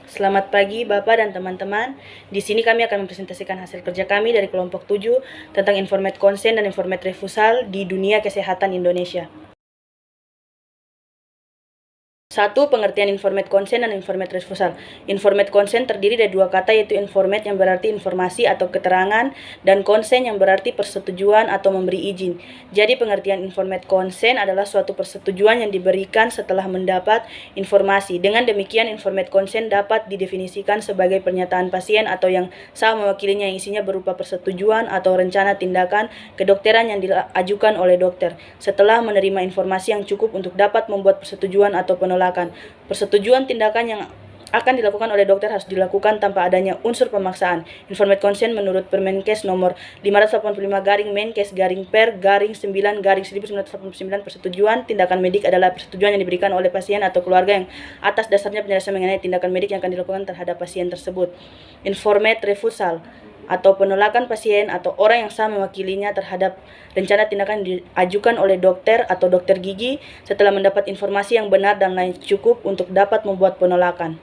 Selamat pagi Bapak dan teman-teman. Di sini kami akan mempresentasikan hasil kerja kami dari kelompok 7 tentang informate konsen dan informate refusal di dunia kesehatan Indonesia. 1. Pengertian informate konsen dan informate refusal. Informate konsen terdiri dari dua kata, yaitu informate yang berarti informasi atau keterangan dan konsen yang berarti persetujuan atau memberi izin. Jadi pengertian informate konsen adalah suatu persetujuan yang diberikan setelah mendapat informasi. Dengan demikian informate konsen dapat didefinisikan sebagai pernyataan pasien atau yang sah mewakilinya yang isinya berupa persetujuan atau rencana tindakan kedokteran yang diajukan oleh dokter setelah menerima informasi yang cukup untuk dapat membuat persetujuan atau penolakan. Persetujuan tindakan yang akan dilakukan oleh dokter harus dilakukan tanpa adanya unsur pemaksaan. Informate consent menurut Permenkes nomor 585/Menkes/Per/9/1989 persetujuan tindakan medik adalah persetujuan yang diberikan oleh pasien atau keluarga yang atas dasarnya penjelasan mengenai tindakan medik yang akan dilakukan terhadap pasien tersebut. Informate refusal atau penolakan pasien atau orang yang sah mewakilinya terhadap rencana tindakan yang diajukan oleh dokter atau dokter gigi setelah mendapat informasi yang benar dan lain cukup untuk dapat membuat penolakan.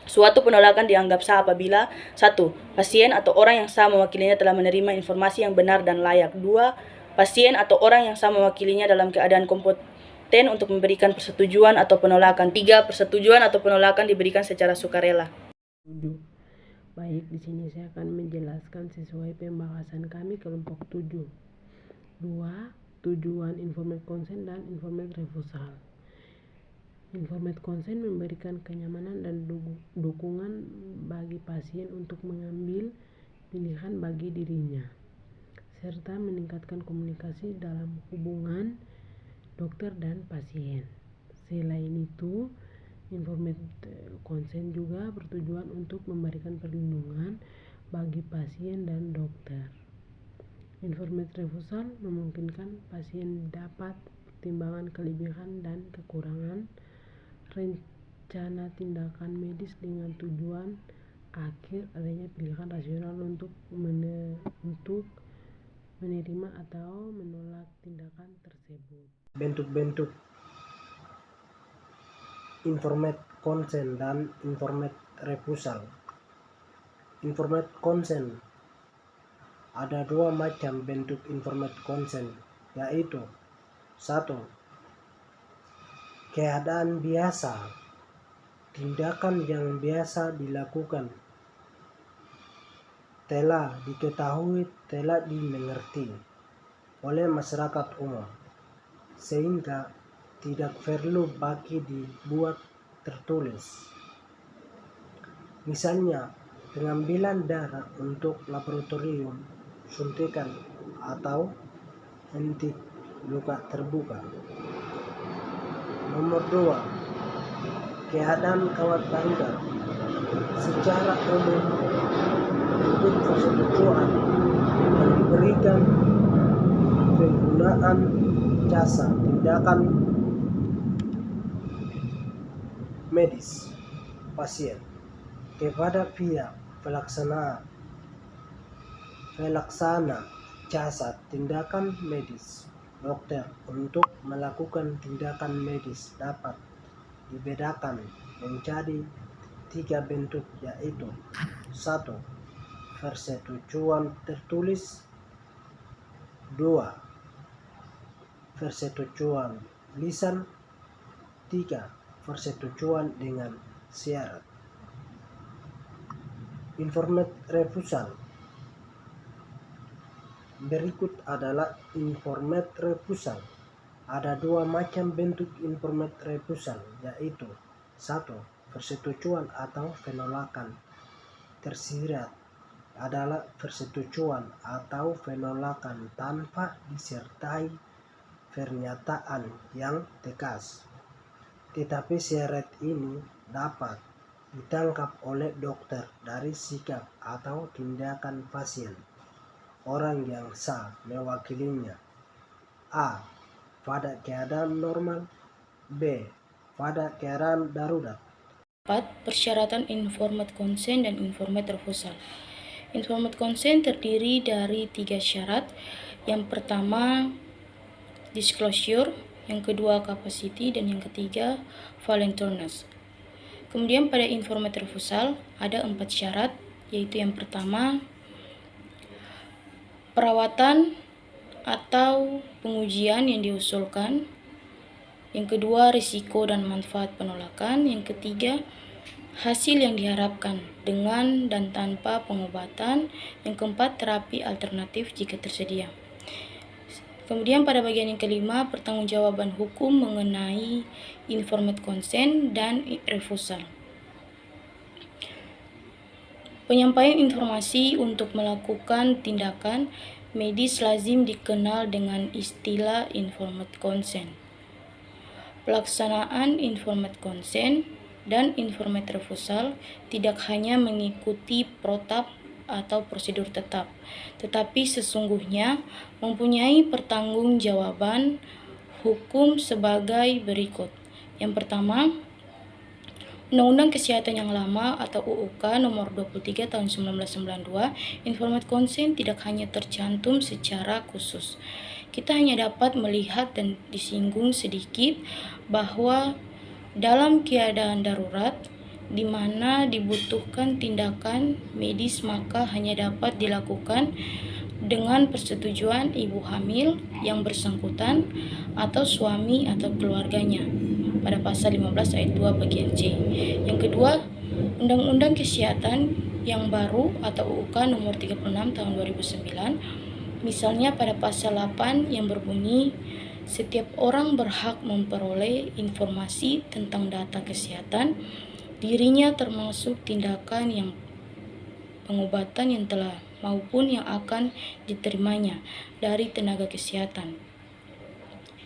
Suatu penolakan dianggap sah apabila 1. Pasien atau orang yang sah mewakilinya telah menerima informasi yang benar dan layak. 2. Pasien atau orang yang sah mewakilinya dalam keadaan kompeten untuk memberikan persetujuan atau penolakan. 3. Persetujuan atau penolakan diberikan secara sukarela. Baik, di sini saya akan menjelaskan sesuai pembahasan kami kelompok 7. 2. Tujuan informate consent dan informate refusal. Informate consent memberikan kenyamanan dan dukungan bagi pasien untuk mengambil pilihan bagi dirinya, serta meningkatkan komunikasi dalam hubungan dokter dan pasien. Selain itu, informate consent juga bertujuan untuk memberikan perlindungan bagi pasien dan dokter. Informate refusal memungkinkan pasien dapat pertimbangan kelebihan dan kekurangan rencana tindakan medis dengan tujuan akhir adanya pilihan rasional untuk menerima atau menolak tindakan tersebut. Bentuk-bentuk informate consent dan informate refusal. Informate consent, ada dua macam bentuk informate consent, yaitu 1. Keadaan biasa, tindakan yang biasa dilakukan, telah diketahui, telah dimengerti oleh masyarakat umum, sehingga tidak perlu bagi dibuat tertulis. Misalnya, pengambilan darah untuk laboratorium, suntikan, atau henti luka terbuka. Nomor 2. Keadaan kawat darurat. Secara umum, bentuk persetujuan yang diberikan penggunaan jasa tindakan medis pasien kepada pihak pelaksana jasa tindakan medis dokter untuk melakukan tindakan medis dapat dibedakan menjadi 3 bentuk, yaitu 1. Persetujuan tertulis. 2. Persetujuan lisan. 3. Persetujuan dengan syarat. Informate refusal. Berikut adalah informate refusal. Ada dua macam bentuk informate refusal, yaitu 1. Persetujuan atau penolakan tersirat adalah persetujuan atau penolakan tanpa disertai pernyataan yang tegas, tetapi syarat ini dapat ditangkap oleh dokter dari sikap atau tindakan pasien orang yang sah mewakilinya. A. Pada keadaan normal. B. Pada keadaan darurat. 4. Persyaratan informate consent dan informate refusal. Informate consent terdiri dari 3 syarat. Yang pertama, disclosure, yang kedua capacity, dan yang ketiga voluntariness. Kemudian pada informat refusal ada 4 syarat, yaitu yang pertama, perawatan atau pengujian yang diusulkan. Yang kedua, risiko dan manfaat penolakan. Yang ketiga, hasil yang diharapkan dengan dan tanpa pengobatan. Yang keempat, terapi alternatif jika tersedia. Kemudian pada bagian yang kelima, pertanggungjawaban hukum mengenai informed consent dan refusal. Penyampaian informasi untuk melakukan tindakan medis lazim dikenal dengan istilah informed consent. Pelaksanaan informed consent dan informed refusal tidak hanya mengikuti protap atau prosedur tetap, tetapi sesungguhnya mempunyai pertanggungjawaban hukum sebagai berikut. Yang pertama, Undang-Undang Kesehatan yang lama atau UUK nomor 23 tahun 1992, informed consent tidak hanya tercantum secara khusus. Kita hanya dapat melihat dan disinggung sedikit bahwa dalam keadaan darurat di mana dibutuhkan tindakan medis maka hanya dapat dilakukan dengan persetujuan ibu hamil yang bersangkutan atau suami atau keluarganya pada pasal 15 ayat 2 bagian C. Yang kedua, Undang-Undang Kesehatan yang baru atau UUK nomor 36 tahun 2009, misalnya pada pasal 8 yang berbunyi setiap orang berhak memperoleh informasi tentang data kesehatan dirinya termasuk tindakan yang pengobatan yang telah maupun yang akan diterimanya dari tenaga kesehatan.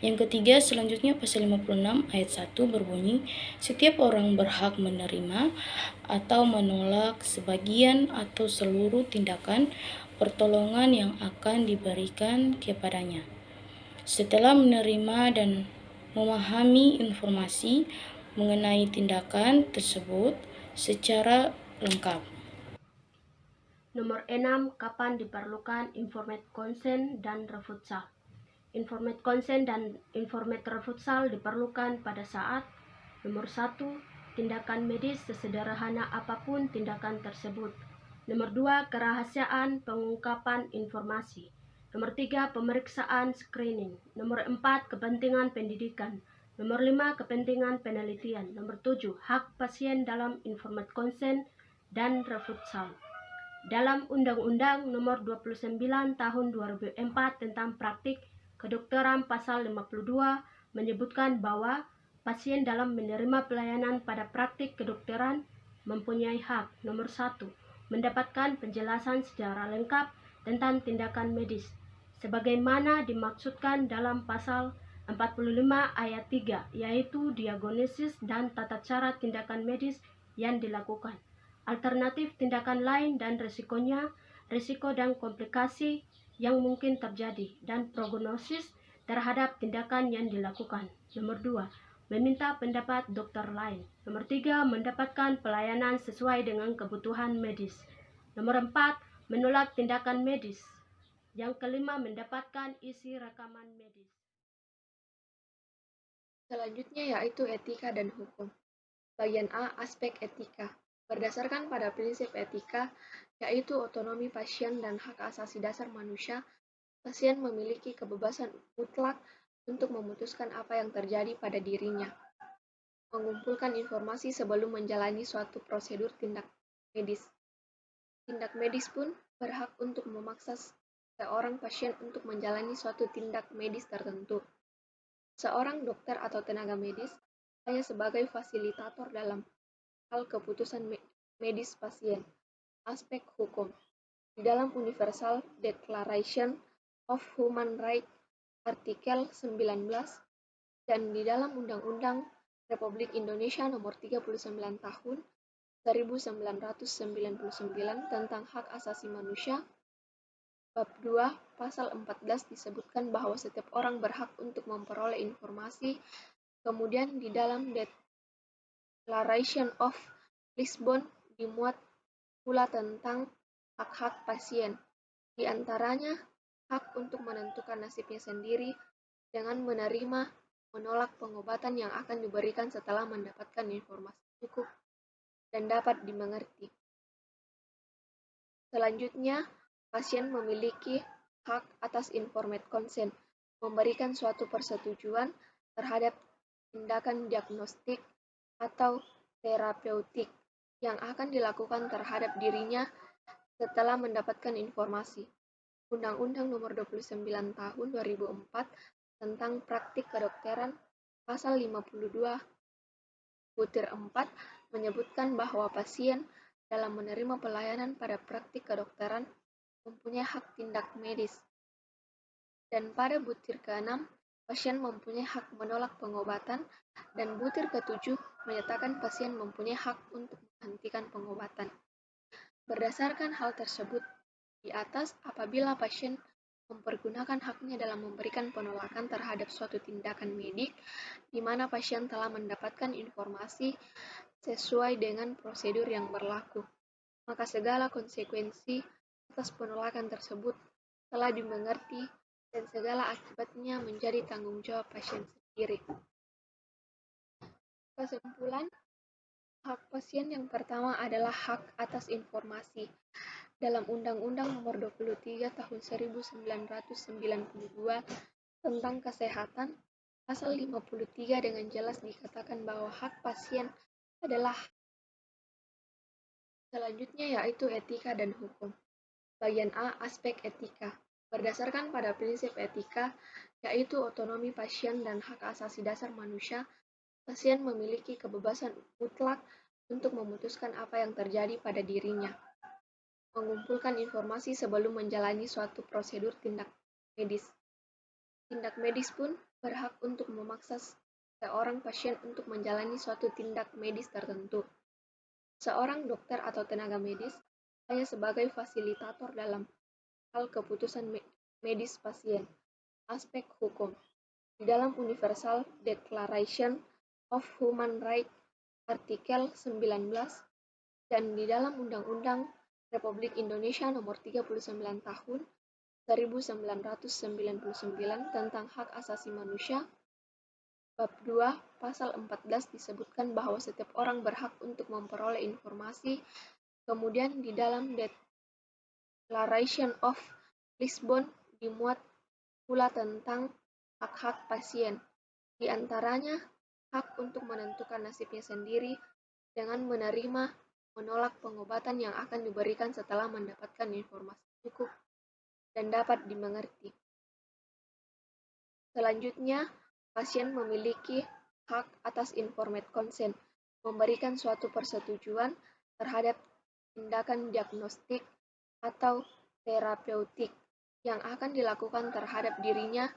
Yang ketiga, selanjutnya pasal 56 ayat 1 berbunyi, setiap orang berhak menerima atau menolak sebagian atau seluruh tindakan pertolongan yang akan diberikan kepadanya. Setelah menerima dan memahami informasi mengenai tindakan tersebut secara lengkap. Nomor 6. Kapan diperlukan informed consent dan refusal? Informed consent dan informed refusal diperlukan pada saat nomor 1. Tindakan medis sesederhana apapun tindakan tersebut. Nomor 2. Kerahasiaan pengungkapan informasi. Nomor 3. Pemeriksaan screening. Nomor 4. Kepentingan pendidikan. Nomor 5. Kepentingan penelitian. Nomor 7. Hak pasien dalam informed consent dan refusal. Dalam Undang-Undang Nomor 29 Tahun 2004 tentang Praktik Kedokteran pasal 52 menyebutkan bahwa pasien dalam menerima pelayanan pada praktik kedokteran mempunyai hak nomor 1 mendapatkan penjelasan secara lengkap tentang tindakan medis sebagaimana dimaksudkan dalam pasal 45 ayat 3, yaitu diagnosis dan tata cara tindakan medis yang dilakukan, alternatif tindakan lain dan risikonya, risiko dan komplikasi yang mungkin terjadi, dan prognosis terhadap tindakan yang dilakukan. Nomor 2, meminta pendapat dokter lain. Nomor 3, mendapatkan pelayanan sesuai dengan kebutuhan medis. Nomor 4, menolak tindakan medis. Yang kelima, mendapatkan isi rekaman medis. Selanjutnya yaitu etika dan hukum. Bagian A, aspek etika. Berdasarkan pada prinsip etika, yaitu otonomi pasien dan hak asasi dasar manusia, pasien memiliki kebebasan mutlak untuk memutuskan apa yang terjadi pada dirinya, mengumpulkan informasi sebelum menjalani suatu prosedur tindak medis. Tindak medis pun berhak untuk memaksa seorang pasien untuk menjalani suatu tindak medis tertentu. Seorang dokter atau tenaga medis hanya sebagai fasilitator dalam hal keputusan medis pasien. Aspek hukum. Di dalam Universal Declaration of Human Rights artikel 19 dan di dalam Undang-Undang Republik Indonesia nomor 39 tahun 1999 tentang hak asasi manusia, bab 2 pasal 14 disebutkan bahwa setiap orang berhak untuk memperoleh informasi. Kemudian di dalam Declaration of Lisbon dimuat pula tentang hak-hak pasien, di antaranya hak untuk menentukan nasibnya sendiri dengan menerima menolak pengobatan yang akan diberikan setelah mendapatkan informasi cukup dan dapat dimengerti. Selanjutnya, pasien memiliki hak atas informed consent, memberikan suatu persetujuan terhadap tindakan diagnostik atau terapeutik yang akan dilakukan terhadap dirinya setelah mendapatkan informasi. Undang-Undang Nomor 29 Tahun 2004 tentang Praktik Kedokteran Pasal 52 butir 4 menyebutkan bahwa pasien dalam menerima pelayanan pada praktik kedokteran mempunyai hak tindak medis. Dan pada butir ke-6, pasien mempunyai hak menolak pengobatan, dan butir ke-7 menyatakan pasien mempunyai hak untuk menghentikan pengobatan. Berdasarkan hal tersebut di atas, apabila pasien mempergunakan haknya dalam memberikan penolakan terhadap suatu tindakan medik, di mana pasien telah mendapatkan informasi sesuai dengan prosedur yang berlaku, maka segala konsekuensi atas penolakan tersebut telah dimengerti dan segala akibatnya menjadi tanggung jawab pasien sendiri. Kesimpulan, hak pasien yang pertama adalah hak atas informasi. Dalam Undang-Undang Nomor 23 Tahun 1992 tentang Kesehatan, Pasal 53 dengan jelas dikatakan bahwa hak pasien adalah selanjutnya yaitu etika dan hukum. Bagian A. Aspek etika. Berdasarkan pada prinsip etika, yaitu otonomi pasien dan hak asasi dasar manusia, pasien memiliki kebebasan mutlak untuk memutuskan apa yang terjadi pada dirinya, mengumpulkan informasi sebelum menjalani suatu prosedur tindak medis. Tindak medis pun berhak untuk memaksa seorang pasien untuk menjalani suatu tindak medis tertentu. Seorang dokter atau tenaga medis hanya sebagai fasilitator dalam hal keputusan medis pasien. Aspek hukum. Di dalam Universal Declaration of Human Rights artikel 19 dan di dalam Undang-Undang Republik Indonesia Nomor 39 Tahun 1999 tentang Hak Asasi Manusia, Bab 2, Pasal 14 disebutkan bahwa setiap orang berhak untuk memperoleh informasi. Kemudian di dalam Declaration of Lisbon dimuat pula tentang hak-hak pasien, di antaranya hak untuk menentukan nasibnya sendiri dengan menerima menolak pengobatan yang akan diberikan setelah mendapatkan informasi cukup dan dapat dimengerti. Selanjutnya, pasien memiliki hak atas informed consent, memberikan suatu persetujuan terhadap tindakan diagnostik atau terapeutik yang akan dilakukan terhadap dirinya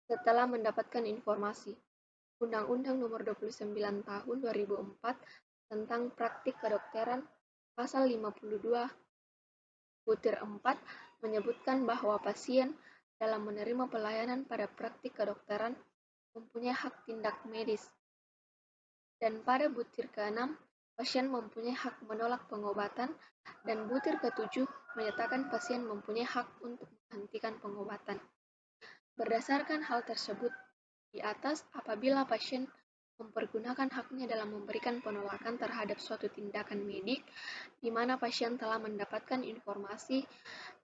setelah mendapatkan informasi. Undang-Undang Nomor 29 Tahun 2004 tentang Praktik Kedokteran Pasal 52 butir 4 menyebutkan bahwa pasien dalam menerima pelayanan pada praktik kedokteran mempunyai hak tindak medis. Dan pada butir ke-6, pasien mempunyai hak menolak pengobatan, dan butir ke-7 menyatakan pasien mempunyai hak untuk menghentikan pengobatan. Berdasarkan hal tersebut di atas, apabila pasien mempergunakan haknya dalam memberikan penolakan terhadap suatu tindakan medik, di mana pasien telah mendapatkan informasi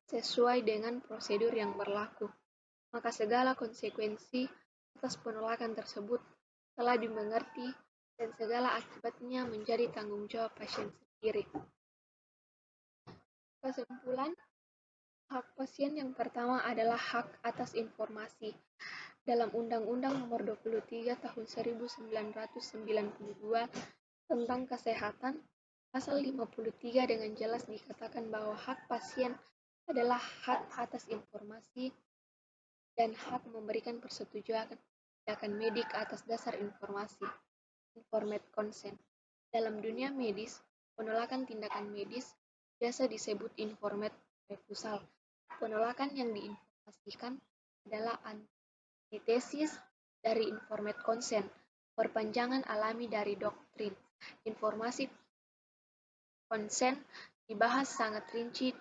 sesuai dengan prosedur yang berlaku, maka segala konsekuensi atas penolakan tersebut telah dimengerti dan segala akibatnya menjadi tanggung jawab pasien sendiri. Kesimpulan, hak pasien yang pertama adalah hak atas informasi. Dalam Undang-Undang Nomor 23 Tahun 1992 tentang Kesehatan, Pasal 53 dengan jelas dikatakan bahwa hak pasien adalah hak atas informasi dan hak memberikan persetujuan tindakan medik atas dasar informasi, informed consent. Dalam dunia medis, penolakan tindakan medis biasa disebut informed refusal. Penolakan yang diinformasikan adalah antitesis dari informed consent, perpanjangan alami dari doktrin. Informasi consent dibahas sangat rinci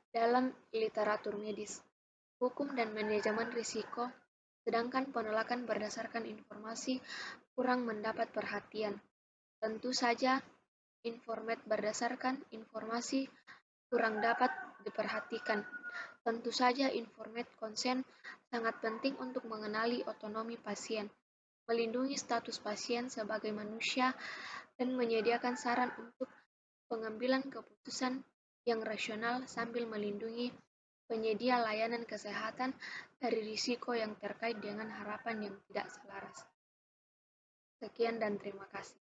dalam literatur medis, hukum dan manajemen risiko, sedangkan penolakan berdasarkan informasi kurang mendapat perhatian. Tentu saja, informat berdasarkan informasi kurang dapat diperhatikan. Tentu saja informat konsen sangat penting untuk mengenali otonomi pasien, melindungi status pasien sebagai manusia, dan menyediakan saran untuk pengambilan keputusan yang rasional sambil melindungi penyedia layanan kesehatan dari risiko yang terkait dengan harapan yang tidak selaras. Sekian dan terima kasih.